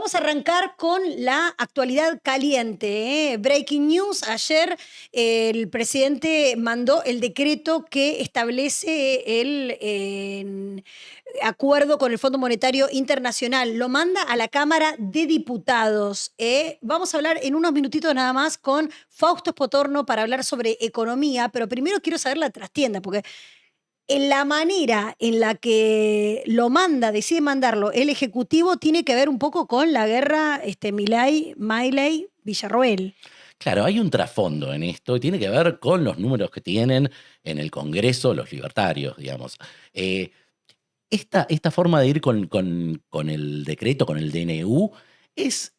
vamos a arrancar con la actualidad caliente. Breaking news, ayer el presidente mandó el decreto que establece el acuerdo con el Fondo Monetario Internacional. Lo manda a la Cámara de Diputados. Vamos a hablar en unos minutitos nada más con Fausto Spotorno para hablar sobre economía, pero primero quiero saber la trastienda, porque en la manera en la que lo manda, decide mandarlo el Ejecutivo, tiene que ver un poco con la guerra Milei-Villarroel. Claro, hay un trasfondo en esto y tiene que ver con los números que tienen en el Congreso los libertarios, digamos. Esta forma de ir con el decreto, con el DNU, es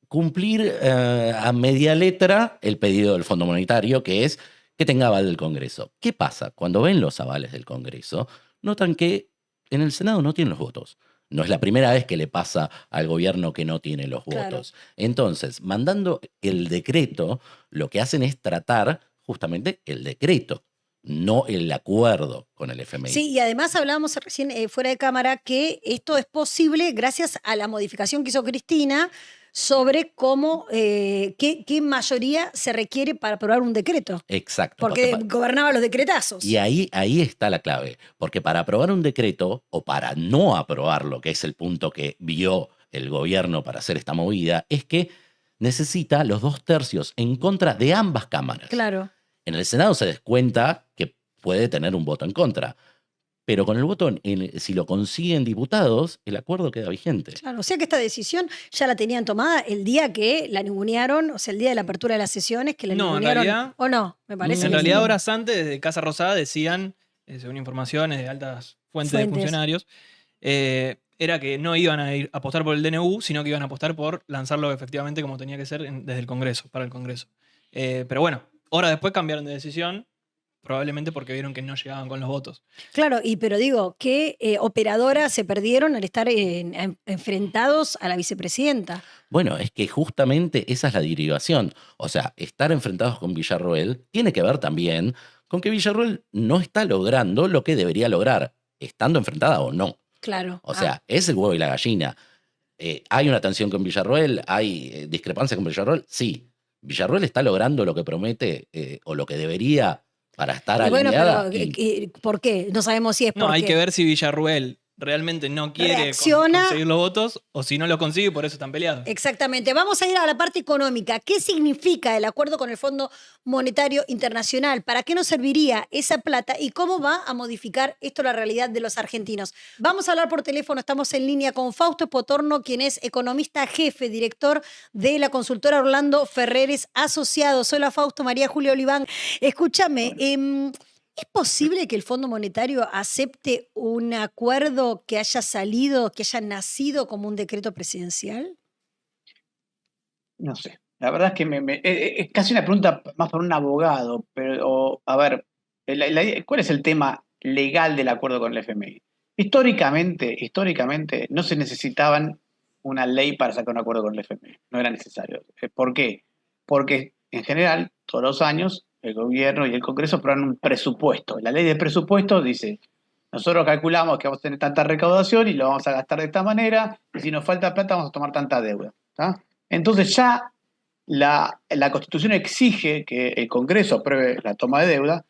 cumplir a media letra el pedido del Fondo Monetario, que es que tenga aval del Congreso. ¿Qué pasa? Cuando ven los avales del Congreso, notan que en el Senado no tienen los votos. No es la primera vez que le pasa al gobierno que no tiene los votos. Claro. Entonces, mandando el decreto, lo que hacen es tratar justamente el decreto, no el acuerdo con el FMI. Sí, y además hablábamos recién fuera de cámara que esto es posible gracias a la modificación que hizo Cristina sobre cómo, qué mayoría se requiere para aprobar un decreto. Exacto. Porque gobernaba los decretazos. Y ahí está la clave, porque para aprobar un decreto o para no aprobarlo, que es el punto que vio el gobierno para hacer esta movida, es que necesita los 2/3 en contra de ambas cámaras. Claro. En el Senado se descuenta que puede tener un voto en contra, pero con el voto, si lo consiguen diputados, el acuerdo queda vigente. Claro, o sea que esta decisión ya la tenían tomada el día que la ningunearon, o sea, el día de la apertura de las sesiones, que la ningunearon. En realidad, ¿O no? Me parece. en que realidad sí. horas antes, desde Casa Rosada decían, según informaciones de altas fuentes de funcionarios, era que no iban a ir a apostar por el DNU, sino que iban a apostar por lanzarlo efectivamente como tenía que ser desde el Congreso, para el Congreso. Pero bueno, horas después cambiaron de decisión, probablemente porque vieron que no llegaban con los votos. Claro, pero digo, ¿qué operadoras se perdieron al estar enfrentados a la vicepresidenta? Bueno, es que justamente esa es la derivación. O sea, estar enfrentados con Villarroel tiene que ver también con que Villarroel no está logrando lo que debería lograr, estando enfrentada o no. Claro. O sea, es el huevo y la gallina. ¿Hay una tensión con Villarroel? ¿Hay discrepancia con Villarroel? Sí. ¿Villarroel está logrando lo que promete o lo que debería para estar alineada? Bueno, pero ¿por qué? No sabemos si es porque... No, hay que ver si Villarroel realmente no quiere conseguir los votos o si no los consigue, por eso están peleados. Exactamente. Vamos a ir a la parte económica. ¿Qué significa el acuerdo con el Fondo Monetario Internacional? ¿Para qué nos serviría esa plata y cómo va a modificar esto la realidad de los argentinos? Vamos a hablar por teléfono. Estamos en línea con Fausto Spotorno, quien es economista jefe, director de la consultora Orlando Ferreres Asociados. Hola Fausto, María Julia Oliván. Escúchame, ¿es posible que el Fondo Monetario acepte un acuerdo que haya salido, que haya nacido como un decreto presidencial? No sé. La verdad es que es casi una pregunta más para un abogado, pero a ver, ¿cuál es el tema legal del acuerdo con el FMI? Históricamente no se necesitaban una ley para sacar un acuerdo con el FMI, no era necesario. ¿Por qué? Porque en general, todos los años, el gobierno y el Congreso aprueban un presupuesto. La ley de presupuesto dice, nosotros calculamos que vamos a tener tanta recaudación y lo vamos a gastar de esta manera, y si nos falta plata vamos a tomar tanta deuda. ¿Tá? Entonces ya la Constitución exige que el Congreso apruebe la toma de deuda,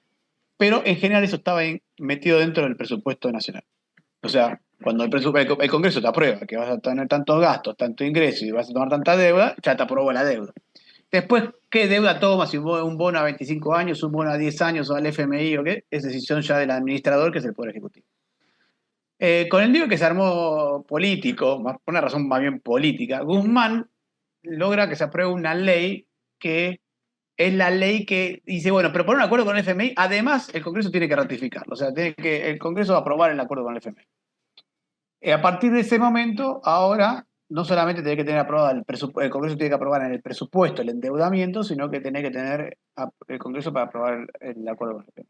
pero en general eso estaba metido dentro del presupuesto nacional. O sea, cuando el Congreso te aprueba que vas a tener tantos gastos, tanto ingreso y vas a tomar tanta deuda, ya te aprobó la deuda. Después, ¿qué deuda tomas? Si un bono a 25 años, un bono a 10 años o al FMI o qué, es decisión ya del administrador, que es el Poder Ejecutivo. Con el lío que se armó político, por una razón más bien política, Guzmán logra que se apruebe una ley que es la ley que dice, bueno, pero por un acuerdo con el FMI, además el Congreso tiene que ratificarlo, o sea, el Congreso va a aprobar el acuerdo con el FMI. A partir de ese momento, ahora, no solamente tiene que tener aprobado el Congreso tiene que aprobar en el presupuesto el endeudamiento, sino que tiene que tener el Congreso para aprobar el acuerdo con el FMI.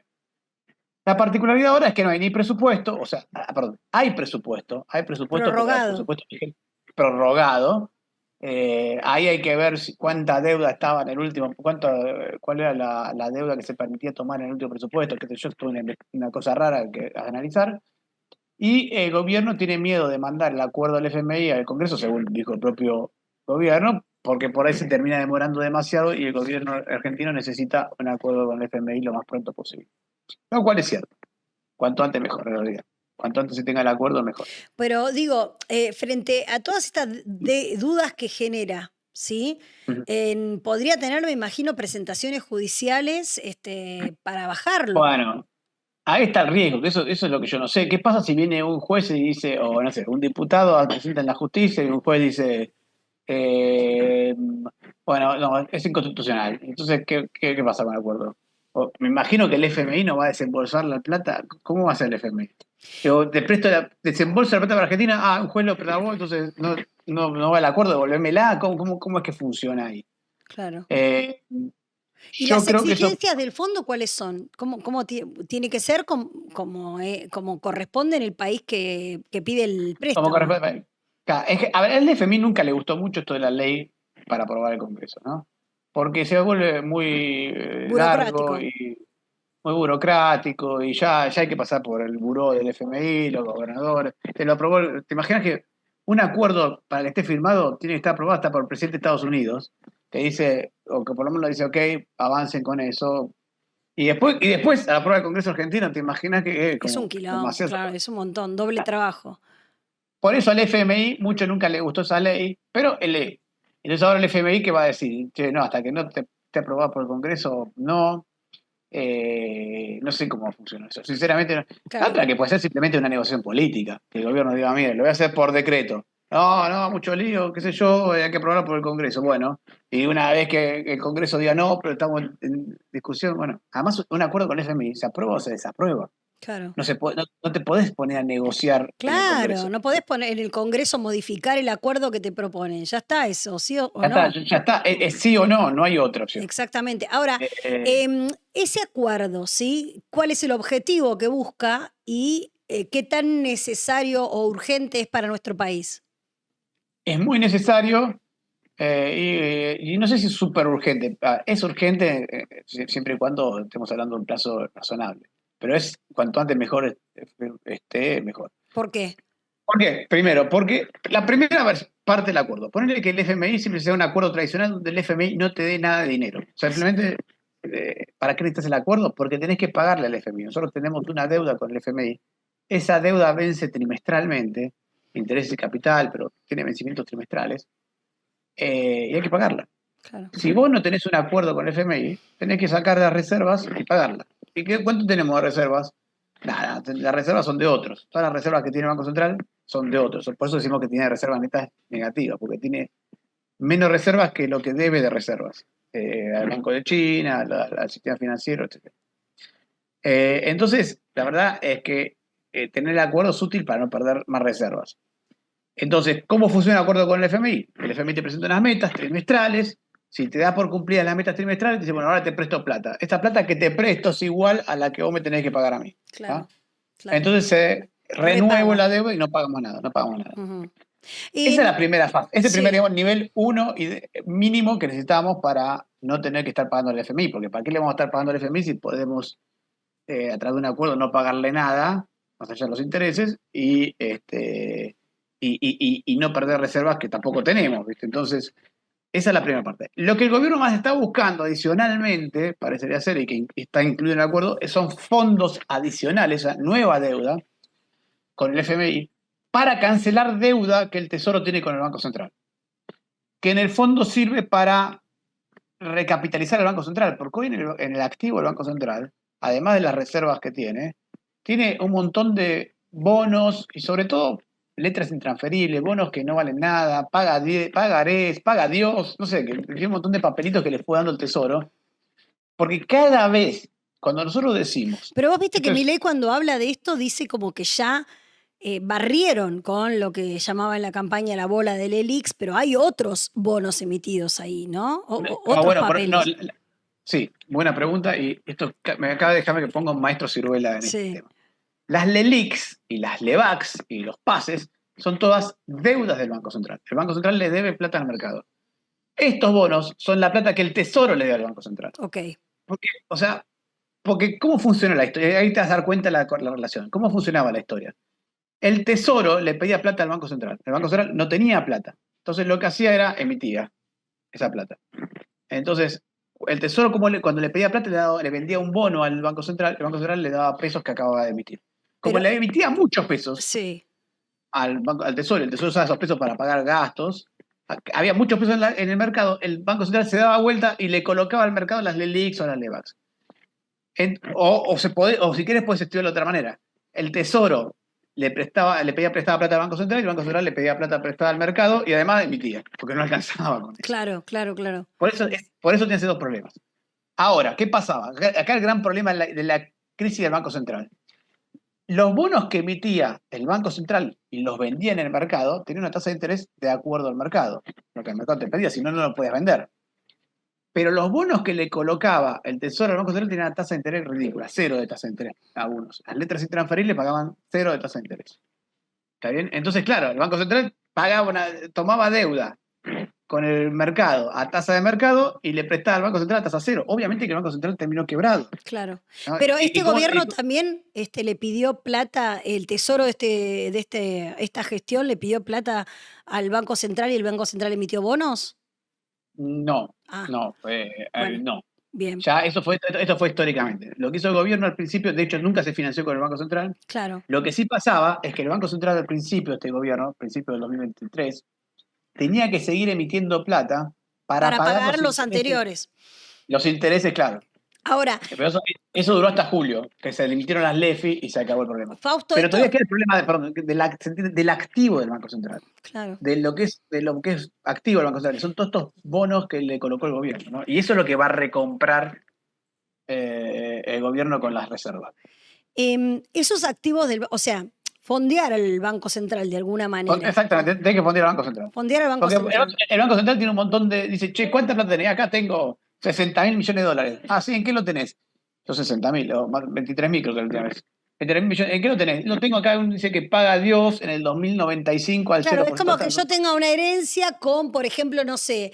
La particularidad ahora es que no hay ni presupuesto, o sea, perdón, hay presupuesto Prorrogado. Prorrogado. Ahí hay que ver cuánta deuda estaba en el último, cuál era la deuda que se permitía tomar en el último presupuesto, que yo estuve en una cosa rara que a analizar. Y el gobierno tiene miedo de mandar el acuerdo del FMI al Congreso, según dijo el propio gobierno, porque por ahí se termina demorando demasiado y el gobierno argentino necesita un acuerdo con el FMI lo más pronto posible. Lo cual es cierto. Cuanto antes mejor, en realidad. Cuanto antes se tenga el acuerdo, mejor. Pero digo, frente a todas estas dudas que genera, ¿sí? Podría tener, me imagino, presentaciones judiciales para bajarlo. Bueno, ahí está el riesgo, que eso es lo que yo no sé. ¿Qué pasa si viene un juez y dice, o no sé, un diputado presenta en la justicia y un juez dice, bueno, no, es inconstitucional? Entonces, ¿qué pasa con el acuerdo? Me imagino que el FMI no va a desembolsar la plata. ¿Cómo va a ser el FMI? Yo te presto desembolso la plata para Argentina, un juez lo prestó, entonces no va el acuerdo, devolvémela. ¿Cómo es que funciona ahí? Claro. ¿Y yo las creo que exigencias del fondo cuáles son? ¿Cómo tiene que ser como corresponde en el país que pide el préstamo? A ver, al FMI nunca le gustó mucho esto de la ley para aprobar el Congreso, ¿no? Porque se vuelve muy largo y muy burocrático y ya hay que pasar por el buró del FMI, los gobernadores. Te imaginas que un acuerdo para que esté firmado tiene que estar aprobado hasta por el presidente de Estados Unidos, que dice, o que por lo menos dice, ok, avancen con eso. Y después a la prueba del Congreso argentino, te imaginas que es un quilombo, claro, es un montón, doble trabajo. Por eso al FMI mucho nunca le gustó esa ley, pero él lee. Entonces ahora el FMI, ¿qué va a decir? Che, no, hasta que no esté aprobado por el Congreso, no. No sé cómo funciona eso. Sinceramente, no. Claro. Otra que puede ser simplemente una negociación política. Que el gobierno diga, mire, lo voy a hacer por decreto. No, mucho lío, qué sé yo, hay que aprobarlo por el Congreso. Bueno, y una vez que el Congreso diga no, pero estamos en discusión, bueno, además un acuerdo con el FMI se aprueba o se desaprueba. Claro. No te podés poner a negociar. Claro, no podés poner en el Congreso modificar el acuerdo que te proponen. Ya está eso, ¿sí o no? Ya está, es sí o no hay otra opción. Exactamente. Ahora, ese acuerdo, ¿sí? ¿Cuál es el objetivo que busca y qué tan necesario o urgente es para nuestro país? Es muy necesario y no sé si es súper urgente. Es urgente siempre y cuando estemos hablando de un plazo razonable. Pero es cuanto antes mejor esté, mejor. ¿Por qué? ¿Por qué? Primero, porque la primera parte del acuerdo. Ponerle que el FMI siempre sea un acuerdo tradicional donde el FMI no te dé nada de dinero. O sea, simplemente, ¿para qué necesitas el acuerdo? Porque tenés que pagarle al FMI. Nosotros tenemos una deuda con el FMI. Esa deuda vence trimestralmente, intereses y capital, pero tiene vencimientos trimestrales, y hay que pagarla. Claro. Si vos no tenés un acuerdo con el FMI, tenés que sacar las reservas y pagarla. ¿Y cuánto tenemos de reservas? Nada, las reservas son de otros. Todas las reservas que tiene el Banco Central son de otros. Por eso decimos que tiene reservas netas negativas, porque tiene menos reservas que lo que debe de reservas. Al Banco de China, al sistema financiero, etc. Entonces, la verdad es que tener el acuerdo es útil para no perder más reservas. Entonces, ¿cómo funciona el acuerdo con el FMI? El FMI te presenta unas metas trimestrales. Si te da por cumplidas las metas trimestrales, te dice, bueno, ahora te presto plata. Esta plata que te presto es igual a la que vos me tenés que pagar a mí. Claro. Entonces, renuevo la deuda y no pagamos nada. Uh-huh. Esa es la primera fase. Ese es el primer nivel 1 mínimo que necesitamos para no tener que estar pagando al FMI. Porque ¿para qué le vamos a estar pagando al FMI si podemos, a través de un acuerdo, no pagarle nada, más allá de los intereses, y no perder reservas que tampoco tenemos, ¿viste? Entonces, esa es la primera parte. Lo que el gobierno más está buscando adicionalmente, parecería ser, y que está incluido en el acuerdo, son fondos adicionales, nueva deuda con el FMI, para cancelar deuda que el Tesoro tiene con el Banco Central. Que en el fondo sirve para recapitalizar el Banco Central, porque hoy en el activo del Banco Central, además de las reservas que tiene un montón de bonos y sobre todo letras intransferibles, bonos que no valen nada, pagarés, paga Dios, no sé, que hay un montón de papelitos que le fue dando el Tesoro. Porque cada vez, cuando nosotros decimos... Pero vos viste que Milei cuando habla de esto dice como que ya barrieron con lo que llamaba en la campaña la bola del ELIX, pero hay otros bonos emitidos ahí, ¿no? Otros papeles. Sí, buena pregunta, y esto me acaba de dejarme que ponga un maestro Ciruela en este tema. Las LELIX y las LEVAX y los pases son todas deudas del Banco Central. El Banco Central le debe plata al mercado. Estos bonos son la plata que el Tesoro le debe al Banco Central. Ok. Porque ¿cómo funciona la historia? Ahí te vas a dar cuenta la relación. ¿Cómo funcionaba la historia? El Tesoro le pedía plata al Banco Central. El Banco Central no tenía plata. Entonces lo que hacía era emitía esa plata. Entonces, el Tesoro, cuando le pedía plata, le vendía un bono al Banco Central. El Banco Central le daba pesos que acababa de emitir. Como Pero, le emitía muchos pesos sí, al Tesoro, el Tesoro usaba esos pesos para pagar gastos. Había muchos pesos en el mercado. El Banco Central se daba vuelta y le colocaba al mercado las LELIQs o las LEVAX. O si quieres, puedes estudiarlo de otra manera. El Tesoro le pedía prestada plata al Banco Central y el Banco Central le pedía plata prestada al mercado y además emitía, porque no alcanzaba con eso. claro. Por eso tiene esos dos problemas. Ahora, ¿qué pasaba? Acá el gran problema de la crisis del Banco Central. Los bonos que emitía el Banco Central y los vendía en el mercado tenían una tasa de interés de acuerdo al mercado. Lo que el mercado te pedía, si no, no lo podías vender. Pero los bonos que le colocaba el Tesoro al Banco Central tenían una tasa de interés ridícula, 0 de tasa de interés a algunos. Las letras intransferibles pagaban 0 de tasa de interés. ¿Está bien? Entonces, claro, el Banco Central tomaba deuda con el mercado a tasa de mercado y le prestaba al Banco Central a tasa 0. Obviamente que el Banco Central terminó quebrado. Claro. ¿No? Pero este gobierno y también le pidió plata, el Tesoro esta gestión le pidió plata al Banco Central y el Banco Central emitió bonos. No, Ah, no, bueno, no. bien, Ya esto fue históricamente. Lo que hizo el gobierno al principio, de hecho, nunca se financió con el Banco Central. claro. Lo que sí pasaba es que el Banco Central al principio de este gobierno, principio del 2023, tenía que seguir emitiendo plata para Para pagar pagar los anteriores. Los intereses, claro. Ahora, Pero eso duró hasta julio, que se le emitieron las LEFI y se acabó el problema. Fausto, Pero esto. todavía queda el problema del activo del Banco Central. Claro. De lo que es activo del Banco Central. Son todos estos bonos que le colocó el gobierno, ¿no? Y eso es lo que va a recomprar el gobierno con las reservas. Esos activos o sea, fondear al Banco Central de alguna manera. Exactamente, tenés que fondear al Banco Central. Fondear al Banco Porque Central. el Banco Central tiene un montón dice, che, ¿cuánta plata tenés? Acá tengo 60.000 millones de dólares. Ah, sí, ¿en qué lo tenés? Yo 60.000, o 23.000 creo que la última vez. 23.000 millones, ¿en qué lo tenés? Lo tengo acá, dice que paga Dios en el 2095 al 0%. Claro, es como que yo tenga una herencia con, por ejemplo, no sé,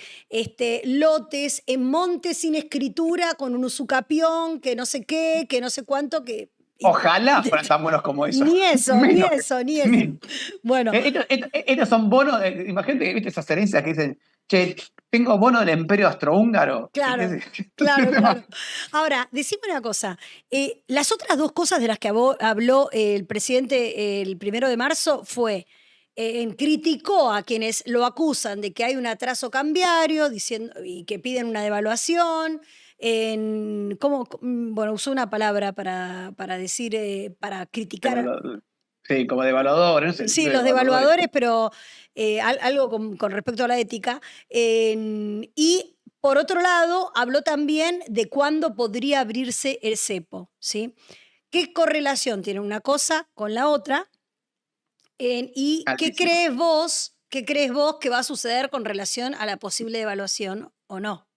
lotes en montes sin escritura, con un usucapión, que no sé qué, que no sé cuánto, que. Ojalá fueran tan buenos como eso. Ni eso. Bueno. Estos son bonos, imagínate, ¿viste esas herencias que dicen, che, tengo bono del Imperio Austrohúngaro? Claro. Ahora, decime una cosa. Las otras dos cosas de las que habló el presidente el 1 de marzo fue, criticó a quienes lo acusan de que hay un atraso cambiario y que piden una devaluación. Usó una palabra para decir, para criticar. Sí, como devaluadores. No sé, Sí, los devaluadores, pero algo con respecto a la ética. Y por otro lado, habló también de cuándo podría abrirse el cepo, ¿sí? ¿Qué correlación tiene una cosa con la otra? ¿Y qué crees vos que va a suceder con relación a la posible devaluación o no?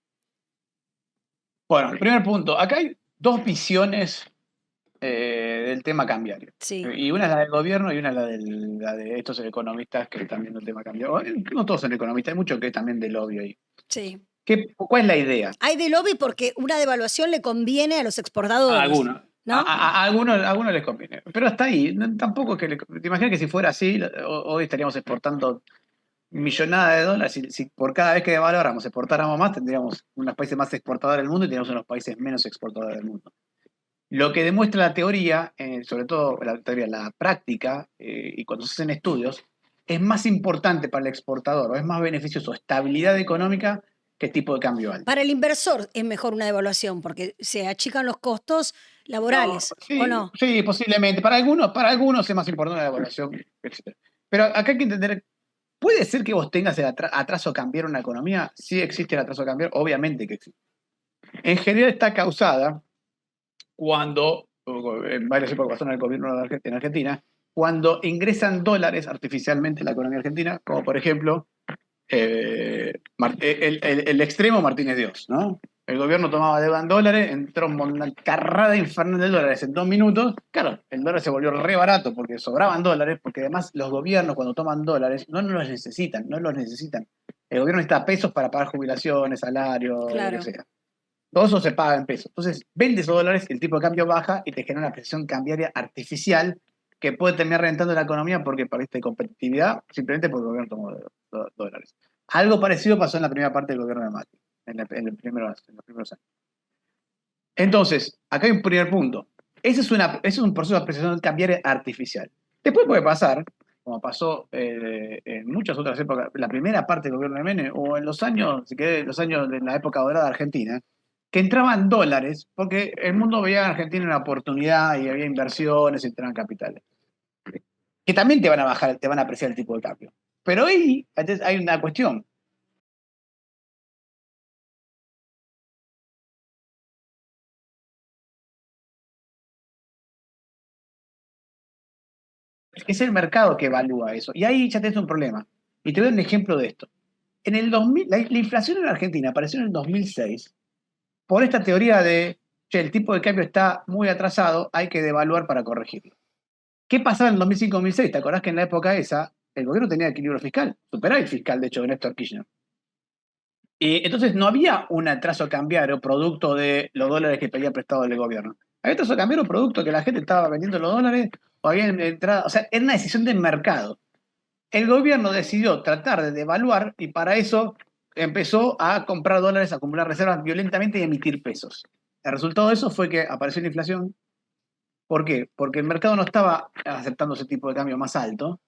Bueno, primer punto. Acá hay dos visiones del tema cambiario. Sí. Y una es la del gobierno y una es la de estos economistas que están viendo el tema cambiario. No todos son economistas, hay mucho que es también de lobby ahí. Sí. ¿Cuál es la idea? Hay de lobby porque una devaluación le conviene a los exportadores. A algunos. ¿No? A algunos les conviene. Pero hasta ahí, tampoco es que te imaginas que si fuera así, hoy estaríamos exportando millonadas de dólares. Si por cada vez que devaluáramos exportáramos más, tendríamos unos países más exportadores del mundo y tendríamos unos países menos exportadores del mundo. Lo que demuestra la teoría, sobre todo la práctica, y cuando se hacen estudios, es más importante para el exportador, o es más beneficioso estabilidad económica que tipo de cambio alto. Para el inversor es mejor una devaluación porque se achican los costos laborales, ¿o no? Sí, posiblemente. Para algunos es más importante la devaluación, etc. Pero acá hay que entender, ¿puede ser que vos tengas el atraso cambiario en una economía? Sí existe el atraso cambiario, obviamente que existe. En general está causada cuando, en varias épocas pasó en el gobierno en Argentina, cuando ingresan dólares artificialmente en la economía argentina, como por ejemplo el extremo Martínez Dios, ¿no? El gobierno tomaba deuda en dólares, entró una carrada infernal de dólares en 2 minutos. Claro, el dólar se volvió re barato porque sobraban dólares, porque además los gobiernos cuando toman dólares no los necesitan. El gobierno necesita pesos para pagar jubilaciones, salarios, Claro. lo que sea. Todo eso se paga en pesos. Entonces, vende esos dólares, el tipo de cambio baja y te genera una presión cambiaria artificial que puede terminar reventando la economía porque perdiste competitividad, simplemente porque el gobierno tomó dólares. Algo parecido pasó en la primera parte del gobierno de Macri, en los primeros años. Entonces, acá hay un primer punto. Ese es un proceso de apreciación cambiaria artificial. Después puede pasar, como pasó en muchas otras épocas, la primera parte del gobierno de Menem, o en los años, los años de la época dorada de Argentina, que entraban dólares, porque el mundo veía en Argentina una oportunidad y había inversiones y entraban capitales. Que también te van a bajar, te van a apreciar el tipo de cambio. Pero ahí hay una cuestión. Es el mercado que evalúa eso. Y ahí ya tenés un problema. Y te doy un ejemplo de esto. En el 2000, la inflación en Argentina apareció en el 2006 por esta teoría de, che, el tipo de cambio está muy atrasado, hay que devaluar para corregirlo. ¿Qué pasaba en el 2005-2006? ¿Te acordás que en la época esa el gobierno tenía equilibrio fiscal? Superávit fiscal, de hecho, de Néstor Kirchner. Y entonces no había un atraso cambiario producto de los dólares que pedía prestado el gobierno. Había atraso cambiario producto que la gente estaba vendiendo los dólares o había entrado. O sea, era una decisión de mercado. El gobierno decidió tratar de devaluar y para eso empezó a comprar dólares, a acumular reservas violentamente y emitir pesos. El resultado de eso fue que apareció la inflación. ¿Por qué? Porque el mercado no estaba aceptando ese tipo de cambio más alto.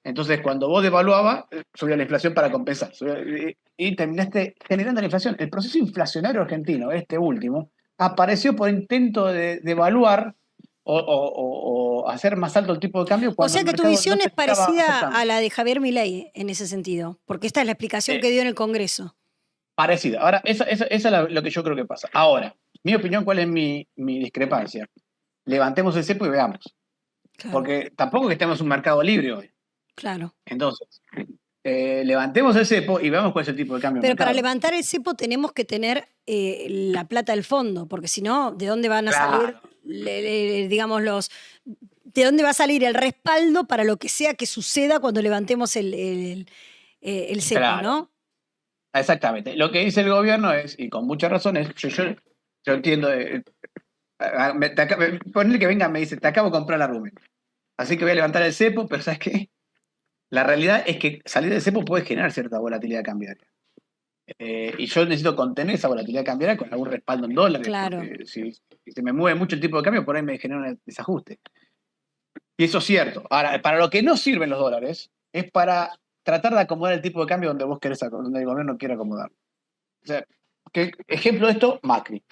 Entonces, cuando vos devaluabas, subía la inflación para compensar. Y terminaste generando la inflación. El proceso inflacionario argentino, este último, apareció por intento de devaluar o hacer más alto el tipo de cambio. O sea que tu visión es parecida aceptando. a la de Javier Milei en ese sentido, porque esta es la explicación que dio en el Congreso. Parecida. Ahora, esa es lo que yo creo que pasa. Ahora, mi opinión, ¿cuál es mi discrepancia? Levantemos el cepo y veamos. Claro. Porque tampoco que estemos en un mercado libre hoy. Claro. Entonces, levantemos el cepo y veamos cuál es el tipo de cambio. Pero para levantar el cepo tenemos que tener la plata del fondo, porque si no, ¿de dónde van a salir, digamos, de dónde va a salir el respaldo para lo que sea que suceda cuando levantemos el cepo, claro, ¿no? Exactamente. Lo que dice el gobierno es, y con muchas razones, yo entiendo, ponerle que venga me dice, te acabo de comprar el argumento. Así que voy a levantar el cepo, pero ¿sabes qué? La realidad es que salir del cepo puede generar cierta volatilidad cambiaria. Y yo necesito contener esa volatilidad cambiaria con algún respaldo en dólares. Claro. Si se me mueve mucho el tipo de cambio, por ahí me genera un desajuste. Y eso es cierto. Ahora, para lo que no sirven los dólares es para tratar de acomodar el tipo de cambio donde vos querés, donde el gobierno quiere acomodar. O sea, ejemplo de esto, Macri.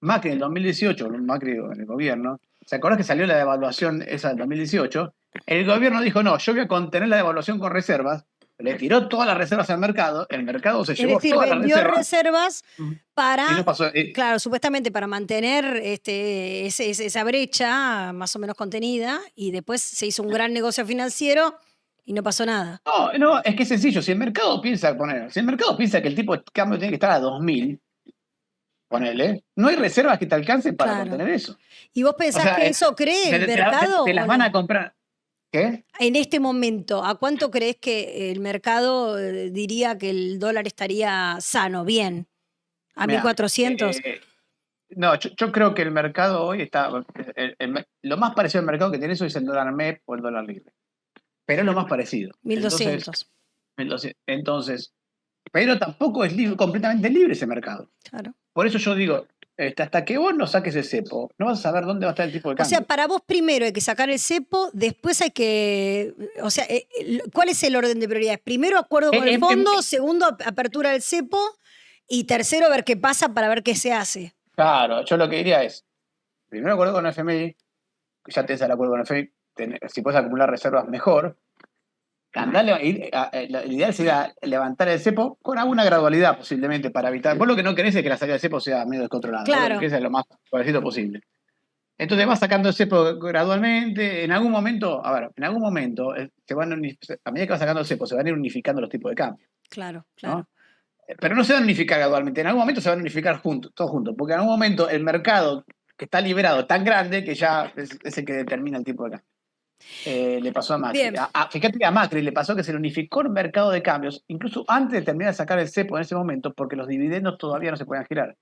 Macri en el 2018, Macri en el gobierno, ¿se acuerdan que salió la devaluación esa del 2018? El gobierno dijo, no, yo voy a contener la devaluación con reservas, le tiró todas las reservas al mercado, el mercado se llevó todas las reservas. Vendió reservas para, no pasó, claro, supuestamente para mantener esa brecha más o menos contenida, y después se hizo un gran negocio financiero y no pasó nada. No, es que es sencillo, si el mercado piensa que el tipo de cambio tiene que estar a 2000, ponele, no hay reservas que te alcancen para contener eso. ¿Y vos pensás que eso cree el mercado? Te las van a comprar. ¿Qué? En este momento, ¿a cuánto crees que el mercado diría que el dólar estaría sano, bien? ¿A 1400? No, yo creo que el mercado hoy está. Lo más parecido al mercado que tiene eso es el dólar MEP o el dólar libre. Pero es lo más parecido. 1200. Entonces, pero tampoco es completamente libre ese mercado. Claro. Por eso yo digo, hasta que vos no saques el cepo, no vas a saber dónde va a estar el tipo de cambio. O sea, para vos primero hay que sacar el cepo, después hay que... O sea, ¿cuál es el orden de prioridades? Primero, acuerdo con el fondo, segundo, apertura del cepo, y tercero, ver qué pasa para ver qué se hace. Claro, yo lo que diría es, primero acuerdo con el FMI, ya tenés el acuerdo con el FMI, si puedes acumular reservas, mejor. El ideal sería levantar el cepo con alguna gradualidad posiblemente para evitar. Vos lo que no querés es que la salida del cepo sea medio descontrolada. Claro. Que es lo más parecido posible. Entonces vas sacando el cepo gradualmente. En algún momento, a medida que vas sacando el cepo, se van a ir unificando los tipos de cambio. Claro. ¿No? Pero no se van a unificar gradualmente. En algún momento se van a unificar todos juntos. Porque en algún momento el mercado que está liberado es tan grande que ya es el que determina el tipo de cambio. Le pasó a Macri. Fíjate que a Macri le pasó que se le unificó el mercado de cambios, incluso antes de terminar de sacar el cepo en ese momento, porque los dividendos todavía no se podían girar.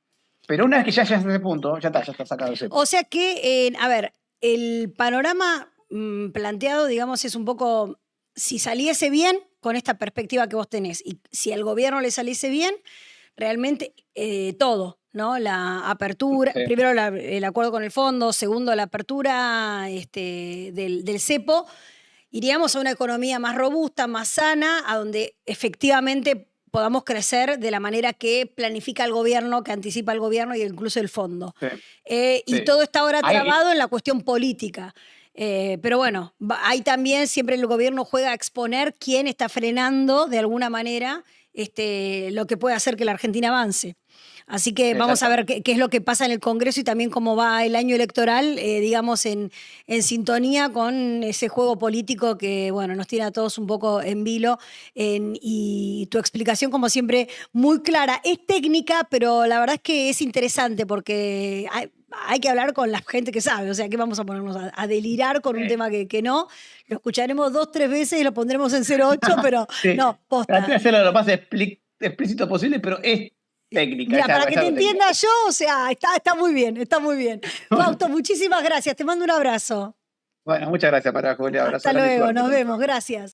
Pero una vez que ya llegas a ese punto, ya está sacado el cepo. O sea que, el panorama planteado, digamos, es un poco, si saliese bien con esta perspectiva que vos tenés, y si al gobierno le saliese bien, realmente todo, ¿no? La apertura, Sí. primero el acuerdo con el fondo, segundo la apertura del cepo, iríamos a una economía más robusta, más sana, a donde efectivamente podamos crecer de la manera que planifica el gobierno, que anticipa el gobierno y incluso el fondo. Sí. Y Sí. todo está ahora Ahí- trabado en la cuestión política. Pero bueno, ahí también siempre el gobierno juega a exponer quién está frenando de alguna manera lo que puede hacer que la Argentina avance. Así que vamos a ver qué es lo que pasa en el Congreso y también cómo va el año electoral, digamos, en sintonía con ese juego político que, bueno, nos tiene a todos un poco en vilo. Y tu explicación, como siempre, muy clara. Es técnica, pero la verdad es que es interesante porque hay que hablar con la gente que sabe. O sea, que vamos a ponernos a delirar con un tema que no. Lo escucharemos 2, 3 veces y lo pondremos en 08, pero Sí. no, posta. Traté de hacerlo lo más explícito posible, pero es técnica. Mira, para que te algo técnico. entienda yo, o sea, está muy bien, está muy bien. Fausto, muchísimas gracias, te mando un abrazo. Bueno, muchas gracias, María Julia. Abrazo Hasta grande y luego, suerte. nos vemos, gracias.